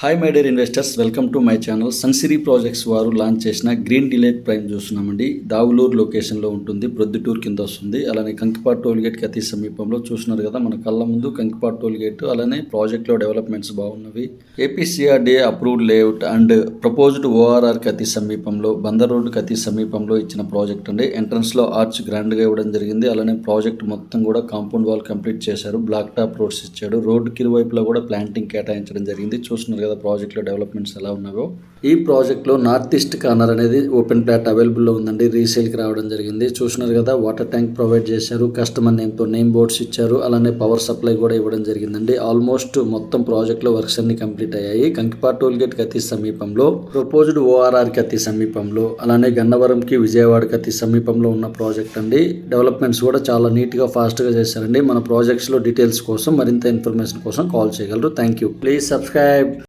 Hi my dear investors, welcome to my channel. Sunsiri projects వారు launch చేసిన green delight prime చూస్తున్నామండి. దావులూరు లొకేషన్లో ఉంటుంది, ప్రొద్దుటూరు కింద వస్తుంది. అలానే కంకిపాడు టోల్గేట్కి అతి సమీపంలో చూస్తున్నారు కదా మన కళ్ళ ముందు కంకిపాడు టోల్గేట్. అలానే ప్రాజెక్ట్లో డెవలప్మెంట్స్ బాగున్నవి. APCRDA approved layout and proposed ఓఆర్ఆర్కి అతి సమీపంలో, బందర్ రోడ్డుకి అతి సమీపంలో ఇచ్చిన ప్రాజెక్ట్ అండి. ఎంట్రన్స్లో ఆర్చ్ గ్రాండ్గా ఇవ్వడం జరిగింది. అలానే ప్రాజెక్ట్ మొత్తం కూడా కాంపౌండ్ వాల్ కంప్లీట్ చేశారు. బ్లాక్ టాప్ రోడ్స్ ఇచ్చాడు. రోడ్డుకి ఇరువైపులో కూడా ప్లాంటింగ్ కేటాయించడం జరిగింది. చూస్తున్నారు ప్రాజెక్ట్లో డెవలప్మెంట్స్ ఎలా ఉన్నాయో. ఈ ప్రాజెక్ట్లో నార్త్ ఈస్ట్ కార్నర్ అనేది ఓపెన్ ప్లాట్ అవైలబుల్లో ఉందండి. రీసేల్కి రావడం జరిగింది. చూస్తున్నారు కదా, వాటర్ ట్యాంక్ ప్రొవైడ్ చేశారు. కస్టమర్ నేమ్తో నేమ్ బోర్డ్స్ ఇచ్చారు. అలానే పవర్ సప్లై కూడా ఇవ్వడం జరిగిందండి. ఆల్మోస్ట్ మొత్తం ప్రాజెక్ట్లో వర్క్స్ అన్ని కంప్లీట్ అయ్యాయి. కంకిపాడు టోల్గేట్కి అతి సమీపంలో, ప్రపోజ్డ్ ఓఆర్ఆర్కి అతి సమీపంలో, అలానే గన్నవరంకి విజయవాడకి అతి సమీపంలో ఉన్న ప్రాజెక్ట్ అండి. డెవలప్మెంట్స్ కూడా చాలా నీట్గా ఫాస్ట్గా చేశారండి. మన ప్రాజెక్ట్స్లో డీటెయిల్స్ కోసం, మరింత ఇన్ఫర్మేషన్ కోసం కాల్ చేయగలరు. Thank you. Please subscribe.